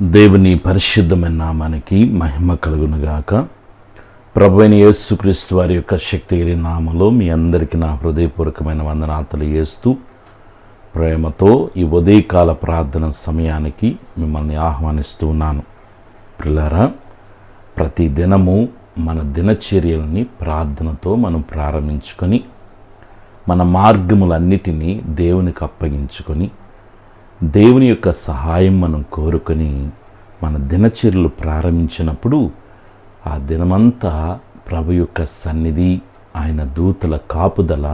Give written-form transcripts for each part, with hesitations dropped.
దేవుని పరిశుద్ధమైన నామానికి మహిమ కలుగునుగాక. ప్రభువైన యేసుక్రీస్తు వారి యొక్క శక్తిగల నామములో మీ అందరికీ నా హృదయపూర్వకమైన వందనాలు తెలియజేస్తూ ప్రేమతో ఈ ఉదయకాల ప్రార్థన సమయానికి మిమ్మల్ని ఆహ్వానిస్తూ ఉన్నాను. ప్రియులారా, ప్రతి దినము మన దినచర్యలని ప్రార్థనతో మనం ప్రారంభించుకొని మన మార్గములన్నిటినీ దేవునికి అప్పగించుకొని దేవుని యొక్క సహాయం మనం కోరుకొని మన దినచర్యలు ప్రారంభించినప్పుడు ఆ దినమంతా ప్రభు యొక్క సన్నిధి, ఆయన దూతల కాపుదల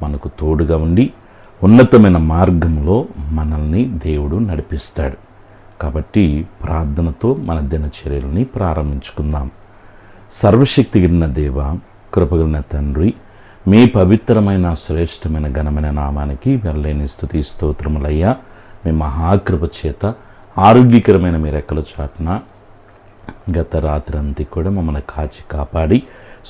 మనకు తోడుగా ఉండి ఉన్నతమైన మార్గంలో మనల్ని దేవుడు నడిపిస్తాడు. కాబట్టి ప్రార్థనతో మన దినచర్యలని ప్రారంభించుకుందాం. సర్వశక్తిగిన దేవ, కృపగలిగిన తండ్రి, మీ పవిత్రమైన శ్రేష్టమైన ఘనమైన నామానికి వెళ్ళలేని స్తుతి స్తోత్రములయ్యా. మీ మహాకృప చేత ఆరోగ్యకరమైన మీ రెక్కల చాటున గత రాత్రి అంతా కూడా మమ్మల్ని కాచి కాపాడి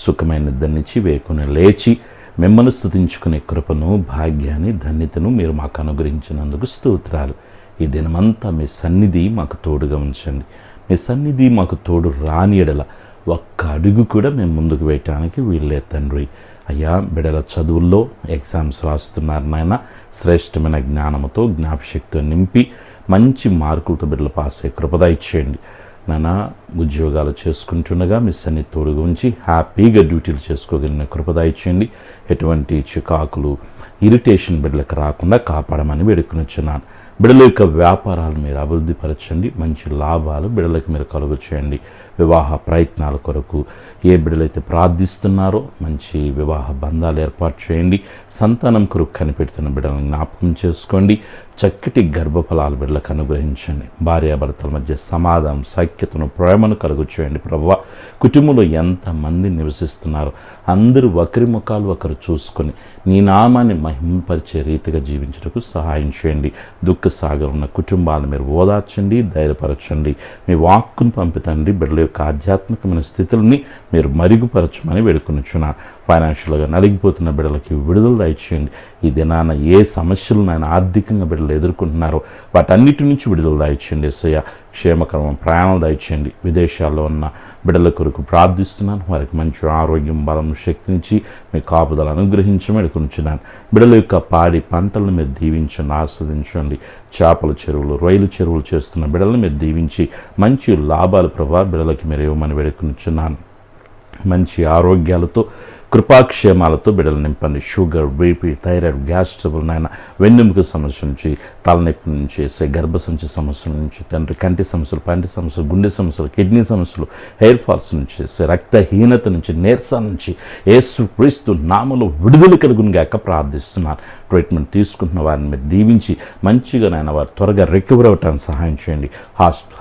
సుఖమైన నిద్రనిచ్చి వేకుని లేచి మిమ్మల్ని స్తుతించుకునే కృపను, భాగ్యాన్ని, ధన్యతను మీరు మాకు అనుగ్రహించినందుకు స్తోత్రాలు. ఈ దినమంతా మీ సన్నిధి మాకు తోడుగా ఉంచండి. మీ సన్నిధి మాకు తోడు రాని ఎడల ఒక్క అడుగు కూడా మేము ముందుకు వేయటానికి వీళ్ళే తండ్రి. అయ్యా, బిడ్డల చదువుల్లో ఎగ్జామ్స్ రాస్తున్నారు నాయన, శ్రేష్టమైన జ్ఞానంతో జ్ఞాపశక్తితో నింపి మంచి మార్కులతో బిడ్డలు పాస్ అయ్యే కృపద ఇచ్చేయండి నాన్న. ఉద్యోగాలు చేసుకుంటుండగా మీ సన్ని తోడుగా ఉంచి హ్యాపీగా డ్యూటీలు చేసుకోగలిగిన కృపద ఇచ్చేయండి. ఎటువంటి చికాకులు, ఇరిటేషన్ బిడ్డలకు రాకుండా కాపాడమని వేడుకొనిచున్నాను. బిడ్డల యొక్క వ్యాపారాలు మీరు అభివృద్ధి పరచండి. మంచి లాభాలు బిడ్డలకు మీరు కలుగు చేయండి. వివాహ ప్రయత్నాల కొరకు ఏ బిడ్డలైతే ప్రార్థిస్తున్నారో మంచి వివాహ బంధాలు ఏర్పాటు చేయండి. సంతానం కొరకు కనిపెడుతున్న బిడ్డలను జ్ఞాపకం చేసుకోండి. చక్కటి గర్భఫలాలు బిడ్డలకు అనుగ్రహించండి. భార్యాభర్తల మధ్య సమాధానం, సఖ్యతను, ప్రేమను కలుగు చేయండి. ప్రభువా, కుటుంబంలో ఎంతమంది నివసిస్తున్నారో అందరూ ఒకరి ముఖాలు ఒకరు చూసుకొని నీ నామాన్ని మహిమపరిచే రీతిగా జీవించడానికి సహాయం చేయండి. దుఃఖ సాగర్ ఉన్న కుటుంబాలను మీరు ఓదార్చండి, ధైర్యపరచండి. మీ వాక్కును పంపితండి. బిడ్డల యొక్క ఆధ్యాత్మికమైన స్థితులని మీరు మరుగుపరచమని వేడుకొనిచున్నాను. ఫైనాన్షియల్గా నలిగిపోతున్న బిడ్డలకి విడుదల దయచేయండి. ఈ దినాన ఏ సమస్యలు ఆయన ఆర్థికంగా బిడ్డలు ఎదుర్కొంటున్నారో వాటన్నిటి నుంచి విడుదల దయచేయండి. యేసయ్య, క్షేమకరమైన ప్రయాణాలు దయచేయండి. విదేశాల్లో ఉన్న బిడ్డల కొరకు ప్రార్థిస్తున్నాను. వారికి మంచి ఆరోగ్యం, బలం, శక్తినిచ్చి మీ కాపుదల అనుగ్రహించమని వేడుకొనిచున్నాను. బిడ్డల యొక్క పాడి పంటలను మీరు దీవించండి, ఆస్వాదించండి. చేపల చెరువులు, రొయ్యల చెరువులు చేస్తున్న బిడ్డలను మీరు దీవించి మంచి లాభాలు ప్రభావ బిడ్డలకి మీరు ఇవ్వమని వేడుకొనిచున్నాను. మంచి ఆరోగ్యాలతో, కృపాక్షేమాలతో బిడ్డలు నింపండి. Sugar, BP, thyroid, gas trouble నాయన, వెన్నెముక సమస్య నుంచి, తలనొప్పి నుంచి, గర్భసంచి సమస్యల నుంచి తండ్రి, కంటి సమస్యలు, పంటి సమస్యలు, గుండె సమస్యలు, కిడ్నీ సమస్యలు, హెయిర్ ఫాల్స్ నుంచి, రక్తహీనత నుంచి, నీరసం నుంచి యేసుక్రీస్తు నామములో విడుదల కలుగును గాక ప్రార్థిస్తున్నాను. ట్రీట్మెంట్ తీసుకుంటున్న వారిని మీరు దీవించి మంచిగా నాయన వారు త్వరగా రికవర్ అవ్వటానికి సహాయం చేయండి.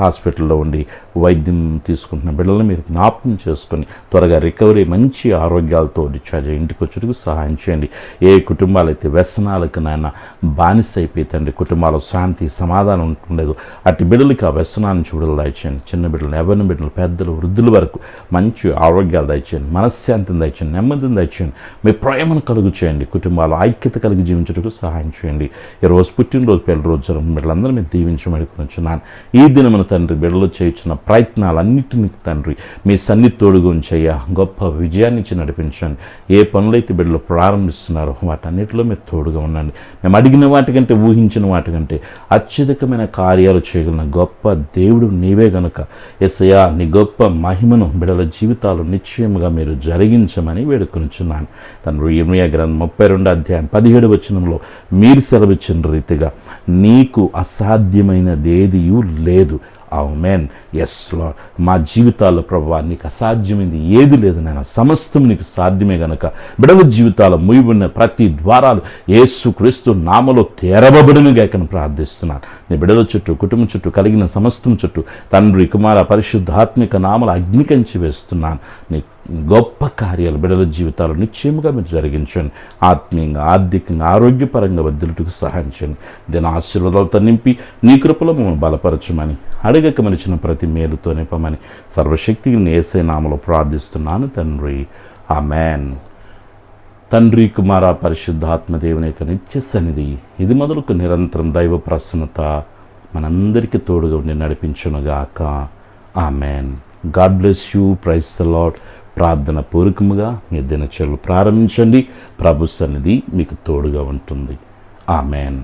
హాస్పిటల్లో ఉండి వైద్యం తీసుకుంటున్న బిడ్డలను మీరు జ్ఞాపకం చేసుకొని త్వరగా రికవరీ, మంచి ఆరోగ్యాలతో డిశ్చార్జ్ ఇంటికి వచ్చేందుకు సహాయం చేయండి. ఏ కుటుంబాలు అయితే వ్యసనాలకు నాయన బానిస అయిపోయి తండ్రి కుటుంబాల్లో శాంతి, సమాధానం ఉంటుండదు, అటు బిడ్డలకి ఆ వ్యసనాల నుంచి విడుదల దయచేయండి. చిన్న బిడ్డలు, ఎవరిని బిడ్డలు, పెద్దలు, వృద్ధుల వరకు మంచి ఆరోగ్యాలు దయచేయండి. మనశ్శాంతిని దయచేయండి, నెమ్మదిని దయచేయండి. మీ ప్రేమను కలుగు చేయండి. కుటుంబాలు ఐక్యత కలిగి జీవించడానికి సహాయం చేయండి. ఈరోజు పుట్టినరోజు, పెళ్లి రోజు జరుగుతున్న బిడ్డలందరూ మీరు దీవించమనుకున్నాను. ఈ దినమున తండ్రి బిడ్డలు చేయించిన ప్రయత్నాలన్నింటినీ తండ్రి మీ సన్నిధి తోడుగా ఉంచయ్యా. గొప్ప విజయాన్ని ఇచ్చి నడిపించండి. ఏ పనులైతే బిడ్డలు ప్రారంభిస్తున్నారో వాటన్నిటిలో మీరు తోడుగా ఉండండి. మేము అడిగిన వాటికంటే, ఊహించిన వాటికంటే అత్యధికమైన కార్యాలు చేయగలిగిన గొప్ప దేవుడు నీవే గనుక యేసయ్యా, నీ గొప్ప మహిమను బిడ్డల జీవితాలు నిశ్చయముగా మీరు జరిగించమని వేడుకొనిచున్నాను. తండ్రి, ఇర్మీయా గ్రంథం 32 అధ్యాయం 17 వచనంలో మీరు సెలవిచ్చిన రీతిగా నీకు అసాధ్యమైనది ఏదియూ లేదు. ఆమేన్. ఎస్ లార్డ్, మా జీవితాల్లో ప్రభువా నీకు అసాధ్యమైంది ఏది లేదు నాయన. సమస్తం నీకు సాధ్యమే గనక బిడ్డల జీవితాలు ముయ్యబడిన ప్రతి ద్వారాలు యేసుక్రీస్తు నామములో తెరవబడును గాకని ప్రార్థిస్తున్నాను. నీ బిడ్డల చుట్టూ, కుటుంబం చుట్టూ, కలిగిన సమస్తం చుట్టూ తండ్రి, కుమార, పరిశుద్ధాత్మిక నామములు అగ్నికంచి వేస్తున్నాను. నీ గొప్ప కార్యాలు బిడ్డల జీవితాలు నిశ్చయముగా మీరు జరిగించండి. ఆత్మీయంగా, ఆర్థికంగా, ఆరోగ్యపరంగా వర్ధిల్లుటకు సహాయం చేయండి. దీని ఆశీర్వాదాలతో నింపి నీ కృపలో మమ్మల్ని బలపరచమని, అడగక మరిచిన ప్రతి మేలుతో నింపమని సర్వశక్తిని యేసయ్య నామములో ప్రార్థిస్తున్నాను తండ్రి. ఆమేన్. తండ్రి, కుమార, పరిశుద్ధాత్మ దేవుని యొక్క నిత్య సన్నిధి ఇది మొదలుకు నిరంతరం దైవ ప్రసన్నత మనందరికీ తోడుగా ఉండి నడిపించునుగాక. Amen. God bless you. Praise the Lord. ప్రార్థన పూర్వకముగా మీ దినచర్యలు ప్రారంభించండి. ప్రభు సన్నిధి మీకు తోడుగా ఉంటుంది. ఆమెన్.